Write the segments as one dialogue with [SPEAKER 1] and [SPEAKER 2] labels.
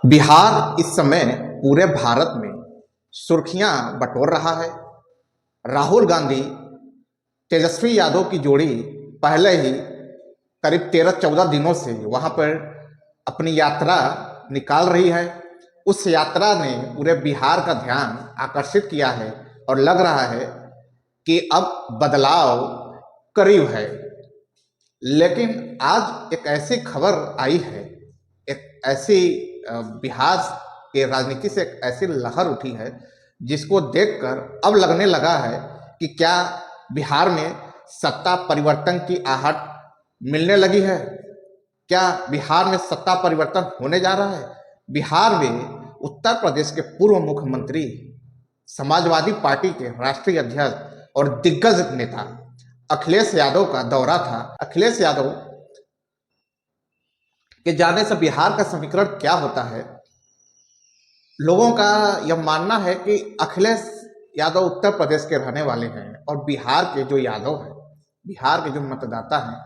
[SPEAKER 1] बिहार इस समय पूरे भारत में सुर्खियां बटोर रहा है। राहुल गांधी तेजस्वी यादव की जोड़ी पहले ही करीब 13-14 दिनों से वहां पर अपनी यात्रा निकाल रही है। उस यात्रा ने पूरे बिहार का ध्यान आकर्षित किया है और लग रहा है कि अब बदलाव करीब है। लेकिन आज एक ऐसी खबर आई है, एक ऐसी बिहार के राजनीति से एक ऐसी लहर उठी है जिसको देखकर अब लगने लगा है कि क्या बिहार में सत्ता परिवर्तन की आहट मिलने लगी है। क्या बिहार में सत्ता परिवर्तन होने जा रहा है। बिहार में उत्तर प्रदेश के पूर्व मुख्यमंत्री, समाजवादी पार्टी के राष्ट्रीय अध्यक्ष और दिग्गज नेता अखिलेश यादव का दौरा था। अखिलेश यादव के जाने से बिहार का समीकरण क्या होता है। लोगों का यह मानना है कि अखिलेश यादव उत्तर प्रदेश के रहने वाले हैं और बिहार के जो यादव हैं, बिहार के जो मतदाता हैं,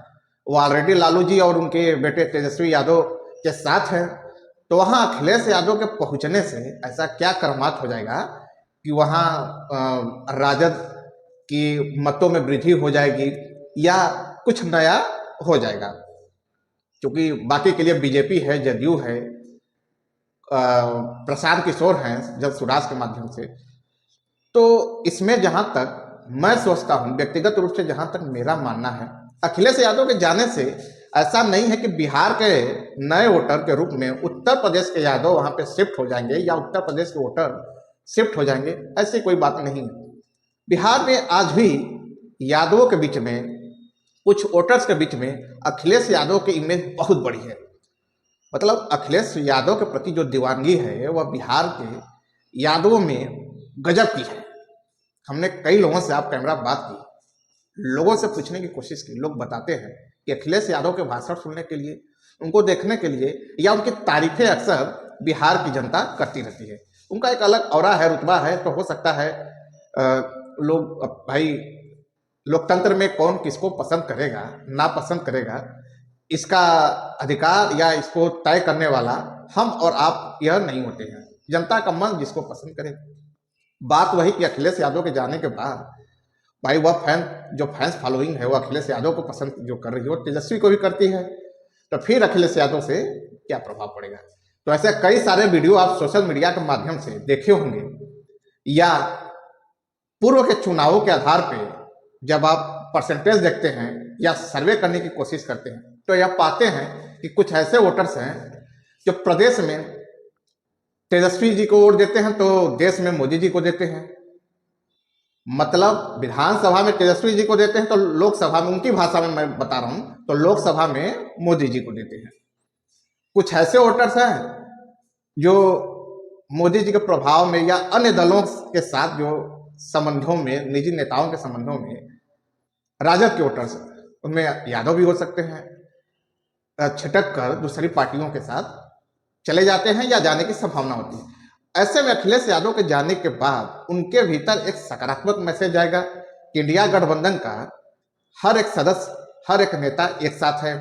[SPEAKER 1] वो ऑलरेडी लालू जी और उनके बेटे तेजस्वी यादव के साथ हैं। तो वहाँ अखिलेश यादव के पहुंचने से ऐसा क्या करमात हो जाएगा कि वहाँ राजद की मतों में वृद्धि हो जाएगी या कुछ नया हो जाएगा। क्योंकि बाकी के लिए बीजेपी है, जदयू है, प्रशांत किशोर हैं जब स्वराज के माध्यम से। तो इसमें जहां तक मैं सोचता हूं, व्यक्तिगत रूप से जहां तक मेरा मानना है, अखिलेश यादव के जाने से ऐसा नहीं है कि बिहार के नए वोटर के रूप में उत्तर प्रदेश के यादव वहां पे शिफ्ट हो जाएंगे या उत्तर प्रदेश के वोटर शिफ्ट हो जाएंगे, ऐसी कोई बात नहीं है। बिहार में आज भी यादवों के बीच में, कुछ वोटर्स के बीच में अखिलेश यादव की इमेज बहुत बड़ी है। मतलब अखिलेश यादव के प्रति जो दीवानगी है वह बिहार के यादवों में गजब की है। हमने कई लोगों से आप कैमरा बात की, लोगों से पूछने की कोशिश की। लोग बताते हैं कि अखिलेश यादव के भाषण सुनने के लिए, उनको देखने के लिए या उनकी तारीफें अक्सर बिहार की जनता करती रहती है। उनका एक अलग औरा है, रुतबा है। तो हो सकता है लोग, भाई लोकतंत्र में कौन किसको पसंद करेगा, नापसंद करेगा, इसका अधिकार या इसको तय करने वाला हम और आप यह नहीं होते हैं। जनता का मन जिसको पसंद करे। बात वही कि अखिलेश यादव के जाने के बाद भाई वह फैंस फॉलोइंग है वो अखिलेश यादव को पसंद जो कर रही है वो तेजस्वी को भी करती है। तो फिर अखिलेश यादव से क्या प्रभाव पड़ेगा। तो ऐसे कई सारे वीडियो आप सोशल मीडिया के माध्यम से देखे होंगे या पूर्व के चुनावों के आधार पर जब आप परसेंटेज देखते हैं या सर्वे करने की कोशिश करते हैं तो यह पाते हैं कि कुछ ऐसे वोटर्स हैं जो प्रदेश में तेजस्वी जी को वोट देते हैं तो देश में मोदी जी को देते हैं। मतलब विधानसभा में तेजस्वी जी को देते हैं तो लोकसभा में, उनकी भाषा में मैं बता रहा हूं, तो लोकसभा में मोदी जी को देते हैं। कुछ ऐसे वोटर्स हैं जो मोदी जी के प्रभाव में या अन्य दलों के साथ जो संबंधों में, निजी नेताओं के संबंधों में राजद के वोटर्स, उनमें यादव भी हो सकते हैं, छिटक कर दूसरी पार्टियों के साथ चले जाते हैं या जाने की संभावना होती है। ऐसे में अखिलेश यादव के जाने के बाद उनके भीतर एक सकारात्मक मैसेज जाएगा कि इंडिया गठबंधन का हर एक सदस्य, हर एक नेता एक साथ है।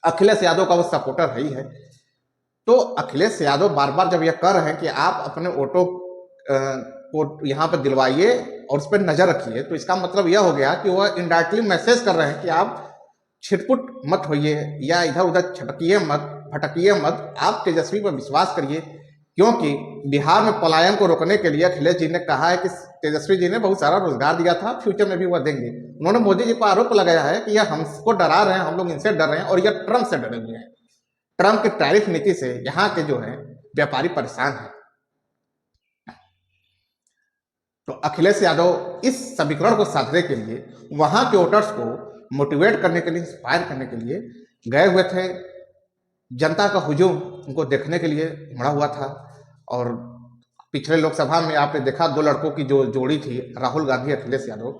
[SPEAKER 1] अखिलेश यादव का वो सपोर्टर है ही है। तो अखिलेश यादव बार बार जब यह कह रहे हैं कि आप अपने वोटों को यहाँ पर दिलवाइए और उस पर नजर रखिए, तो इसका मतलब यह हो गया कि वह इनडायरेक्टली मैसेज कर रहे हैं कि आप छिटपुट मत होइए या इधर उधर छटकिए मत, भटकिए मत, आप तेजस्वी पर विश्वास करिए। क्योंकि बिहार में पलायन को रोकने के लिए अखिलेश जी ने कहा है कि तेजस्वी जी ने बहुत सारा रोजगार दिया था, फ्यूचर में भी वह देंगे। उन्होंने मोदी जी पर आरोप लगाया है कि यह हमको डरा रहे हैं, हम लोग इनसे डर रहे हैं और यह ट्रम्प से डरे हुए हैं। ट्रम्प की टैरिफ नीति से यहाँ के जो है व्यापारी परेशान है। तो अखिलेश यादव इस समीकरण को साधने के लिए, वहां के वोटर्स को मोटिवेट करने के लिए, इंस्पायर करने के लिए गए हुए थे। जनता का हुजूम उनको देखने के लिए उमड़ा हुआ था। और पिछले लोकसभा में आपने देखा दो लड़कों की जो जोड़ी थी, राहुल गांधी अखिलेश यादव,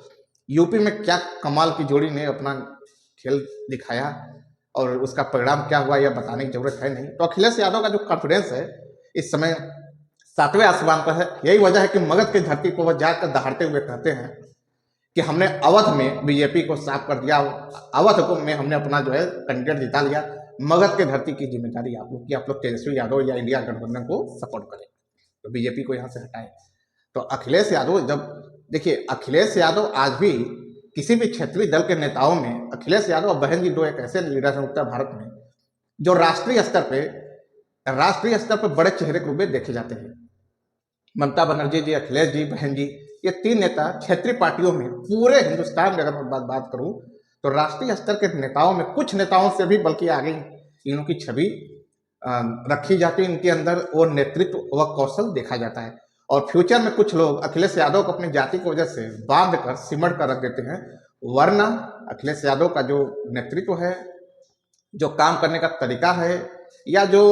[SPEAKER 1] यूपी में क्या कमाल की जोड़ी ने अपना खेल दिखाया और उसका परिणाम क्या हुआ यह बताने की जरूरत है नहीं। तो अखिलेश यादव का जो कॉन्फिडेंस है इस समय 7वें आसमान पर है। यही वजह है कि मगध की धरती पर वह जाकर दहाड़ते हुए कहते हैं कि हमने अवध में बीजेपी को साफ कर दिया, अवध को में हमने अपना जो है कैंडिडेट जिता लिया। मगध के धरती की जिम्मेदारी आप लोग की, आप लोग तेजस्वी यादव या इंडिया गठबंधन को सपोर्ट करें, तो बीजेपी को यहाँ से हटाएं। तो अखिलेश यादव जब देखिए, अखिलेश यादव आज भी किसी भी क्षेत्रीय दल के नेताओं में अखिलेश यादव और बहन जी दो एक ऐसे लीडर हैं उत्तर भारत में जो राष्ट्रीय स्तर पर बड़े चेहरे के रूप में देखे जाते हैं। ममता बनर्जी जी, अखिलेश जी, बहन जी, ये तीन नेता क्षेत्रीय पार्टियों में पूरे हिंदुस्तान में अगर मैं बात करूं तो राष्ट्रीय स्तर के नेताओं में कुछ नेताओं से भी बल्कि आगे इनकी छवि रखी जाती है, इनके अंदर वो नेतृत्व व कौशल देखा जाता है। और फ्यूचर में कुछ लोग अखिलेश यादव को अपनी जाति की वजह से बांध कर सिमट कर रख देते हैं, वरना अखिलेश यादव का जो नेतृत्व है, जो काम करने का तरीका है, या जो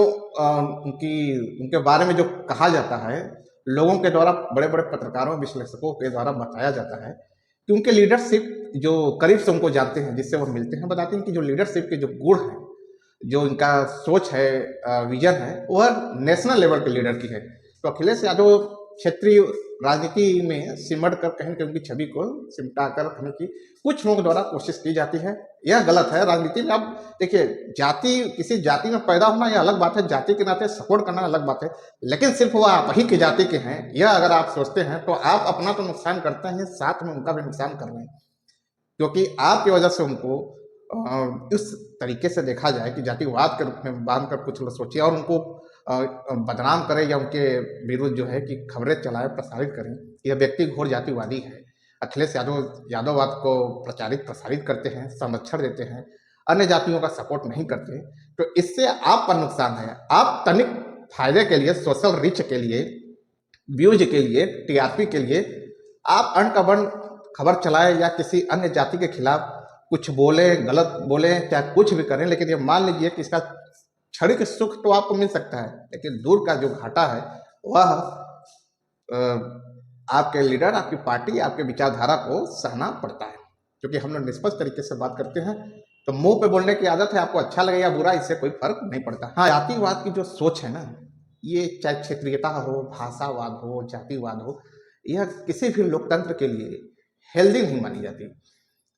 [SPEAKER 1] उनके बारे में जो कहा जाता है लोगों के द्वारा, बड़े बड़े पत्रकारों विश्लेषकों के द्वारा बताया जाता है कि उनके लीडरशिप जो करीब से उनको जानते हैं, जिससे वो मिलते हैं, बताते हैं कि जो लीडरशिप के जो गुण हैं, जो इनका सोच है, विजन है, वह नेशनल लेवल के लीडर की है। तो अखिलेश यादव क्षेत्रीय राजनीति में सिमट कर कहीं उनकी छवि को सिमटा कर रखने की कुछ लोगों द्वारा कोशिश की जाती है। यह गलत है। राजनीति में अब देखिए, किसी जाति में पैदा होना यह अलग बात है, जाति के नाते सपोर्ट करना अलग बात है, लेकिन सिर्फ वह आप ही की जाति के हैं यह अगर आप सोचते हैं तो आप अपना तो नुकसान करते हैं, साथ में उनका भी नुकसान कर रहे हैं, क्योंकि आपकी वजह से उनको इस तरीके से देखा जाए कि जातिवाद के रूप में बांध कर कुछ लोग सोचिए और उनको बदनाम करें या उनके विरुद्ध जो है कि खबरें चलाएं, प्रसारित करें। यह व्यक्ति घोर जातिवादी है। अखिलेश यादववाद को प्रसारित करते हैं, संरक्षण देते हैं, अन्य जातियों का सपोर्ट नहीं करते, तो इससे आपका नुकसान है। आप तनिक फायदे के लिए, सोशल रिच के लिए, व्यूज के लिए, टीआरपी के लिए आप अनकबन खबर चलाएं या किसी अन्य जाति के खिलाफ कुछ बोले, गलत बोले, चाहे कुछ भी करें, लेकिन ये मान लीजिए कि इसका क्षणिक सुख तो आपको मिल सकता है, लेकिन दूर का जो घाटा है वह आपके लीडर, आपकी पार्टी, आपके विचारधारा को सहना पड़ता है। क्योंकि हम लोग निष्पक्ष तरीके से बात करते हैं, तो मुंह पे बोलने की आदत है, आपको अच्छा लगे या बुरा, इससे कोई फर्क नहीं पड़ता। हाँ, जातिवाद की जो सोच है ना, ये चाहे क्षेत्रीयता हो, भाषावाद हो, जातिवाद हो, यह किसी भी लोकतंत्र के लिए हेल्दी नहीं मानी जाती।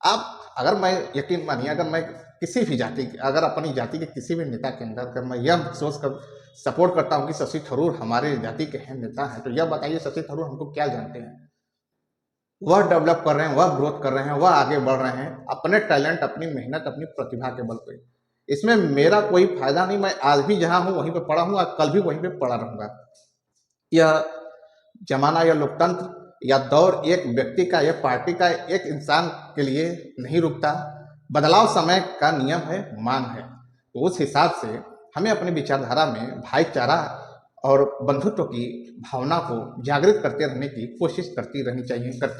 [SPEAKER 1] आप अगर मैं यकीन मानिए, अगर मैं किसी भी जाति, अगर अपनी जाति के किसी भी नेता के अंदर अगर मैं यह सोच कर सपोर्ट करता हूं कि शशि थरूर हमारे जाति के हैं, नेता हैं, तो यह बताइए शशि थरूर हमको क्या जानते हैं? वह डेवलप कर रहे हैं, वह ग्रोथ कर रहे हैं, वह आगे बढ़ रहे हैं अपने टैलेंट, अपनी मेहनत, अपनी प्रतिभा के बल पे। इसमें मेरा कोई फायदा नहीं। मैं आज भी जहां हूं वहीं पे पड़ा हूं, आज कल भी वहीं पे पड़ा रहूंगा। यह जमाना या लोकतंत्र या दौर एक व्यक्ति का या पार्टी का, एक इंसान के लिए नहीं रुकता। बदलाव समय का नियम है, मांग है। तो उस हिसाब से हमें अपनी विचारधारा में भाईचारा और बंधुत्व की भावना को जागृत करते रहने की कोशिश करते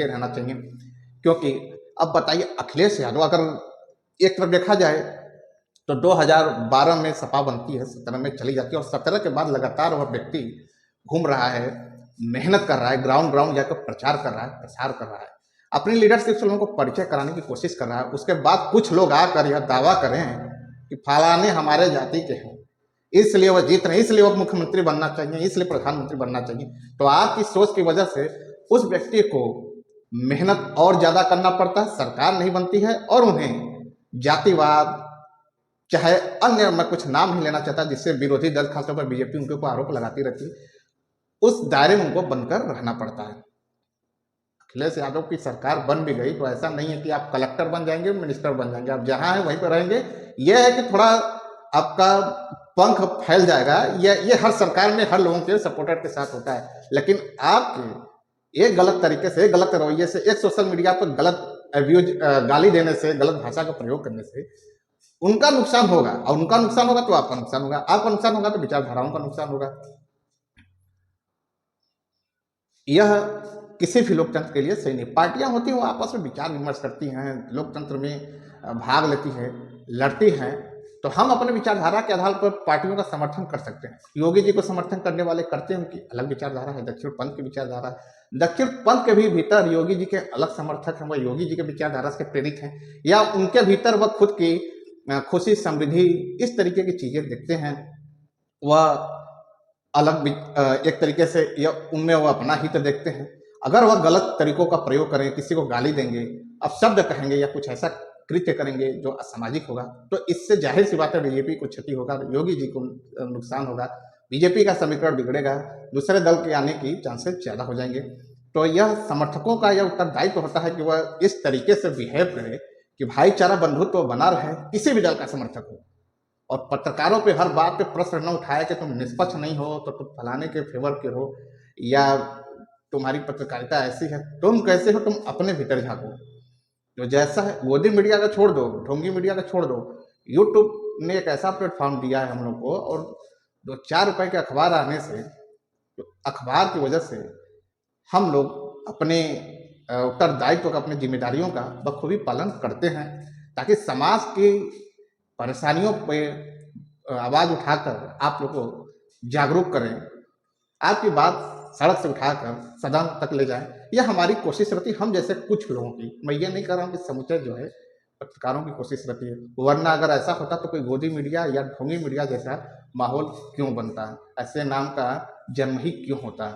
[SPEAKER 1] रहना चाहिए। क्योंकि अब बताइए, अखिलेश यादव अगर एक तरफ देखा जाए तो 2012 में सपा बनती है, 17 में चली जाती है, और 17 के बाद लगातार वह व्यक्ति घूम रहा है, मेहनत कर रहा है, ग्राउंड जाकर प्रचार कर रहा है, प्रसार कर रहा है, अपनी लीडरशिप से लोगों को परिचय कराने की कोशिश कर रहा है। उसके बाद कुछ लोग आकर यह दावा करें कि फलाने हमारे जाति के हैं, इसलिए वह जीत रहे, इसलिए वह मुख्यमंत्री बनना चाहिए, इसलिए प्रधानमंत्री बनना चाहिए। तो आपकी सोच की वजह से उस व्यक्ति को मेहनत और ज्यादा करना पड़ता है, सरकार नहीं बनती है, और उन्हें जातिवाद, चाहे अन्य, मैं कुछ नाम नहीं लेना चाहता जिससे विरोधी दल खासतौर पर बीजेपी उनके ऊपर आरोप लगाती रहती है, उस दायरे में उनको बनकर रहना पड़ता है। अखिलेश यादव की सरकार बन भी गई तो ऐसा नहीं है कि आप कलेक्टर बन जाएंगे, मिनिस्टर बन जाएंगे, आप जहां हैं वहीं पर रहेंगे। यह है कि थोड़ा आपका पंख फैल जाएगा। ये हर सरकार में हर लोगों के सपोर्टर के साथ होता है, लेकिन आपके एक गलत तरीके से, गलत रवैये से, एक सोशल मीडिया पर गलत गाली देने से, गलत भाषा का प्रयोग करने से उनका नुकसान होगा, और उनका नुकसान होगा तो आपका नुकसान होगा, आपका नुकसान होगा तो विचारधाराओं का नुकसान होगा। यह किसी भी लोकतंत्र के लिए सही नहीं। पार्टियां होती हैं, वो आपस में विचार विमर्श करती हैं, लोकतंत्र में भाग लेती हैं, लड़ती हैं, तो हम अपने विचारधारा के आधार पर पार्टियों का समर्थन कर सकते हैं। योगी जी को समर्थन करने वाले करते हैं, उनकी अलग विचारधारा है, दक्षिण पंथ की विचारधारा है। दक्षिण पंथ के भी भीतर योगी जी के अलग समर्थक हैं, वह योगी जी के विचारधारा से प्रेरित हैं, या उनके भीतर वह खुद की खुशी, समृद्धि, इस तरीके की चीजें देखते हैं। वह अलग एक तरीके से, या उनमें वह अपना हित देखते हैं। अगर वह गलत तरीकों का प्रयोग करें, किसी को गाली देंगे, अब शब्द कहेंगे या कुछ ऐसा कृत्य करेंगे जो असामाजिक होगा, तो इससे जाहिर सी बात है बीजेपी को क्षति होगा, योगी जी को नुकसान होगा, बीजेपी का समीकरण बिगड़ेगा, दूसरे दल के आने की चांसेस ज़्यादा हो जाएंगे। तो यह समर्थकों का यह उत्तरदायित्व होता है कि वह इस तरीके से बिहेव करे कि भाईचारा बंधुत्व बना रहे, किसी भी दल का समर्थक हो। और पत्रकारों पे हर बात पे प्रश्न न उठाया कि तुम निष्पक्ष नहीं हो तो तुम फलाने के फेवर के हो, या तुम्हारी पत्रकारिता ऐसी है, तुम कैसे हो, तुम अपने भीतर झांको। जो जैसा है गोदी मीडिया का छोड़ दो, ढोंगी मीडिया का छोड़ दो, यूट्यूब ने एक ऐसा प्लेटफॉर्म दिया है हम लोग को, और 2-4 रुपए के अखबार आने से, तो अखबार की वजह से हम लोग अपने उत्तरदायित्व का, अपनी जिम्मेदारियों का बखूबी पालन करते हैं, ताकि समाज की परेशानियों पे आवाज़ उठाकर आप लोग को जागरूक करें, आपकी बात सड़क से उठाकर सदन तक ले जाएं। यह हमारी कोशिश रहती है, हम जैसे कुछ लोगों की। मैं ये नहीं कर रहा हूँ कि समुचे जो है पत्रकारों की कोशिश रहती है, वरना अगर ऐसा होता तो कोई गोदी मीडिया या ढोंगी मीडिया जैसा माहौल क्यों बनता, ऐसे नाम का जन्म ही क्यों होता।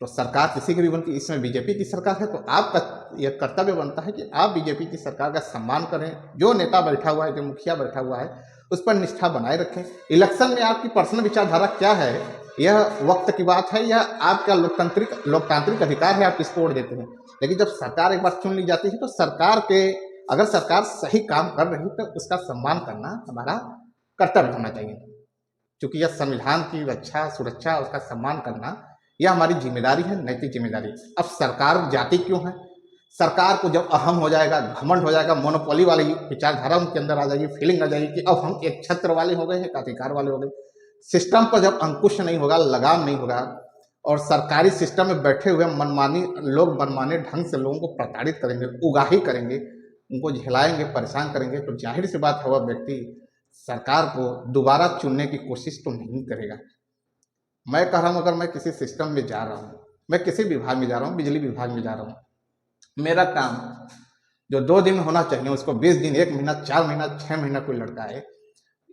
[SPEAKER 1] तो सरकार किसी की भी बनती, इसमें बीजेपी की सरकार है, तो आपका यह कर्तव्य बनता है कि आप बीजेपी की सरकार का सम्मान करें। जो नेता बैठा हुआ है, जो मुखिया बैठा हुआ है, उस पर निष्ठा बनाए रखें। इलेक्शन में आपकी पर्सनल विचारधारा क्या है, यह वक्त की बात है, यह आपका लोकतांत्रिक अधिकार है, आप किसको वोट देते हैं। लेकिन जब सरकार एक बार चुन ली जाती है, तो सरकार के, अगर सरकार सही काम कर रही तो उसका सम्मान करना हमारा कर्तव्य होना चाहिए, क्योंकि यह संविधान की रक्षा, सुरक्षा, उसका सम्मान करना यह हमारी जिम्मेदारी है, नैतिक जिम्मेदारी। अब सरकार जाति क्यों है, सरकार को जब अहम हो जाएगा, घमंड हो जाएगा, मोनोपोली वाली विचारधारा उनके अंदर आ जाएगी, फीलिंग आ जाएगी कि अब हम एक छत्र वाले हो गए, एक अधिकार वाले हो गए। सिस्टम पर जब अंकुश नहीं होगा, लगाम नहीं होगा, और सरकारी सिस्टम में बैठे हुए मनमानी लोग मनमाने ढंग से लोगों को प्रताड़ित करेंगे, उगाही करेंगे, उनको झेलाएंगे, परेशान करेंगे, तो जाहिर सी बात है वह व्यक्ति सरकार को दोबारा चुनने की कोशिश तो नहीं करेगा। मैं कह रहा हूँ, अगर मैं किसी सिस्टम में जा रहा हूँ, मैं किसी विभाग में जा रहा हूँ, बिजली विभाग में जा रहा हूँ, मेरा काम जो 2 दिन होना चाहिए उसको 20 दिन, 1 महीना, 4 महीना, 6 महीना कोई लड़का है,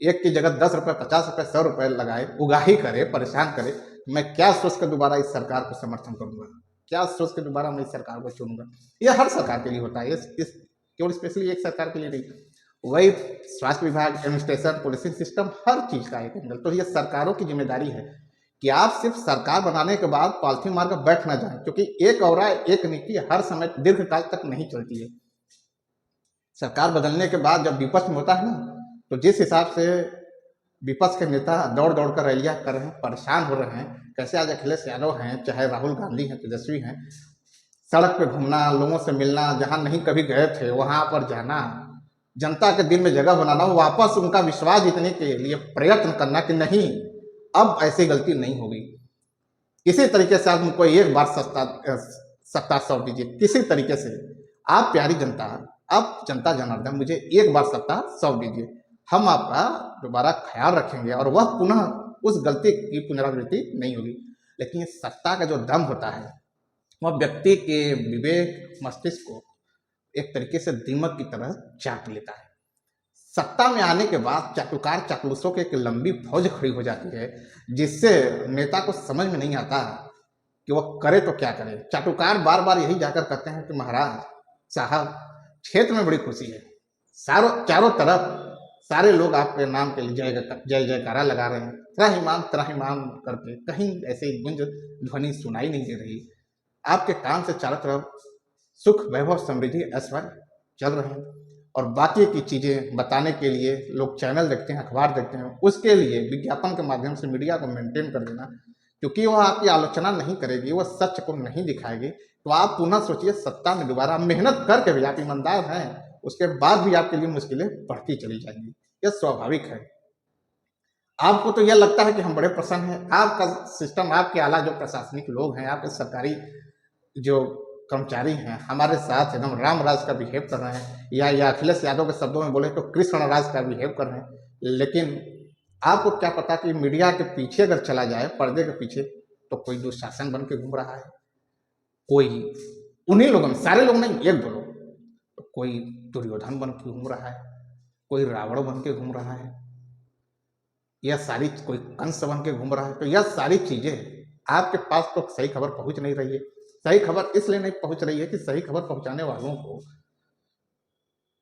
[SPEAKER 1] एक की जगह 10 रुपये, 50 रुपये, 100 रुपये लगाए, उगाही करे, परेशान करे, मैं क्या सोच कर दोबारा इस सरकार को समर्थन करूंगा, क्या सोच के दोबारा मैं इस सरकार को चुनूंगा। यह हर सरकार के लिए होता है, इस केवल स्पेशली एक सरकार के लिए नहीं। वही स्वास्थ्य विभाग, एडमिनिस्ट्रेशन, पुलिसिंग सिस्टम, हर चीज का एक एंगल। तो यह सरकारों की जिम्मेदारी है कि आप सिर्फ सरकार बनाने के बाद पॉलिथीन मार कर बैठ ना जाए, क्योंकि एक औरा एक नीति हर समय दीर्घकाल तक नहीं चलती है। सरकार बदलने के बाद जब विपक्ष में होता है ना, तो जिस हिसाब से विपक्ष के नेता दौड़ दौड़ कर रैलियां कर रहे हैं, परेशान हो रहे हैं, कैसे आज अखिलेश यादव हैं, चाहे राहुल गांधी हैं, तेजस्वी हैं, सड़क पे घूमना, लोगों से मिलना, जहां नहीं कभी गए थे वहां पर जाना, जनता के दिल में जगह बनाना, वापस उनका विश्वास जीतने के लिए प्रयत्न करना कि नहीं अब ऐसी गलती नहीं होगी, किसी तरीके से आप उनको एक बार सत्ता सौंप दीजिए, किसी तरीके से। आप प्यारी जनता, आप जनता जनार्दन, मुझे एक बार सत्ता सौंप दीजिए, हम आपका दोबारा ख्याल रखेंगे और वह पुनः उस गलती की पुनरावृत्ति नहीं होगी। लेकिन सत्ता का जो दम होता है वह व्यक्ति के विवेक, मस्तिष्क को एक तरीके से दीमक की तरह चाट लेता है। सत्ता में आने के बाद चाटुकार चापलूसों की एक लंबी फौज खड़ी हो जाती है, जिससे नेता को समझ में नहीं आता कि वह करे तो क्या करे। चाटुकार बार बार यही जाकर कहते हैं कि महाराज साहब, क्षेत्र में बड़ी खुशी है, चारों तरफ सारे लोग आपके नाम के लिए जय जयकारा लगा रहे हैं, त्राहिमाम करके, कहीं ऐसे गुंज ध्वनि सुनाई नहीं दे रही। आपके काम से चारों तरफ सुख, वैभव, समृद्धि, ऐश्वर्य चल रहे हैं, और बाकी की चीजें बताने के लिए लोग चैनल देखते हैं, अखबार देखते हैं, उसके लिए विज्ञापन के माध्यम से मीडिया को मेंटेन कर देना, क्योंकि वह आपकी आलोचना नहीं करेगी, वह सच को नहीं दिखाएगी। तो आप पुनः सोचिए, सत्ता में दोबारा मेहनत करके भी, आप ईमानदार हैं, उसके बाद भी आपके लिए मुश्किलें बढ़ती चली जाएंगी, यह स्वाभाविक है। आपको तो यह लगता है कि हम बड़े प्रसन्न हैं, आपका सिस्टम, आपके आला जो प्रशासनिक लोग हैं, आपके सरकारी जो कर्मचारी हैं, हमारे साथ एकदम राम राज का बिहेव कर रहे हैं, या अखिलेश यादव के शब्दों में बोले तो कृष्ण राज का बिहेव कर रहे हैं। लेकिन आपको क्या पता कि मीडिया के पीछे अगर चला जाए, पर्दे के पीछे, तो कोई दुशासन बन के घूम रहा है, कोई उन्हीं लोगों में, सारे लोग नहीं, 1-2 लोग, तो कोई दुर्योधन बन के घूम रहा है, कोई रावण बन के घूम रहा है, यह सारी, कोई कंस बन के घूम रहा है। तो यह सारी चीजें आपके पास तो सही खबर पहुंच नहीं रही है। सही खबर इसलिए नहीं पहुंच रही है कि सही खबर पहुंचाने वालों को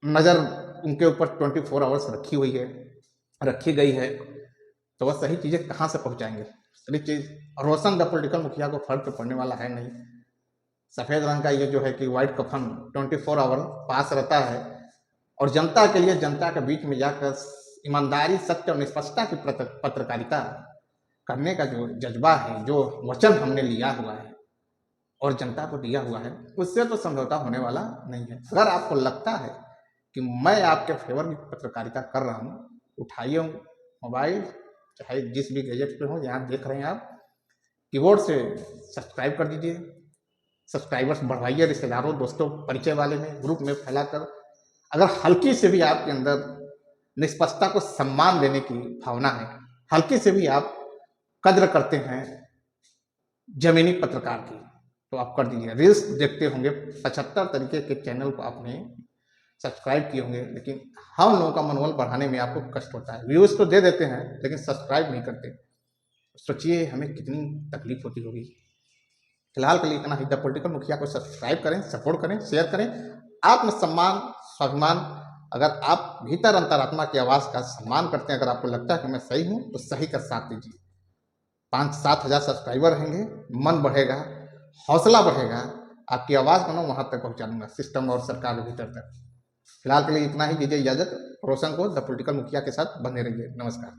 [SPEAKER 1] नज़र उनके ऊपर 24 आवर्स रखी गई है, तो वह सही चीज़ें कहाँ से पहुँचाएंगे? सही चीज़ रोशन द पॉलिटिकल मुखिया को फर्क तो पड़ने वाला है नहीं। सफ़ेद रंग का ये जो है कि व्हाइट कफन 24 आवर पास रहता है और जनता के लिए, जनता के बीच में जाकर ईमानदारी, सत्य और निष्पक्षता की पत्रकारिता करने का जो जज्बा है, जो वचन हमने लिया हुआ है और जनता को दिया हुआ है, उससे तो समझौता होने वाला नहीं है। अगर आपको लगता है कि मैं आपके फेवर में पत्रकारिता कर रहा हूँ, उठाइए मोबाइल, चाहे जिस भी गैजेट पे हो, यहाँ देख रहे हैं आप, कीबोर्ड से सब्सक्राइब कर दीजिए, सब्सक्राइबर्स बढ़वाइए, रिश्तेदारों, दोस्तों, परिचय वाले में, ग्रुप में फैलाकर। अगर हल्की से भी आपके अंदर निष्पक्षता को सम्मान देने की भावना है, हल्की से भी आप कद्र करते हैं जमीनी पत्रकार की, तो आप कर दीजिए। रील्स देखते होंगे, 75 तरीके के चैनल को आपने सब्सक्राइब किए होंगे, लेकिन हम लोगों का मनोबल बढ़ाने में आपको कष्ट होता है। व्यूज तो दे देते हैं लेकिन सब्सक्राइब नहीं करते। सोचिए हमें कितनी तकलीफ होती होगी। फिलहाल के लिए इतना ही। द पॉलिटिकल मुखिया को सब्सक्राइब करें, सपोर्ट करें, शेयर करें। आत्मसम्मान, स्वाभिमान, अगर आप भीतर अंतरात्मा की आवाज़ का सम्मान करते हैं, अगर आपको लगता है कि मैं सही हूँ, तो सही का साथ दीजिए। 5-7 हज़ार सब्सक्राइबर रहेंगे, मन बढ़ेगा, हौसला बढ़ेगा, आपकी आवाज़ को मैं वहाँ तक पहुँचा दूंगा, सिस्टम और सरकार के भीतर तक। फिलहाल के लिए इतना ही। दीजिए इजाज़त। रोशन को द पॉलिटिकल मुखिया के साथ बने रहिए। नमस्कार।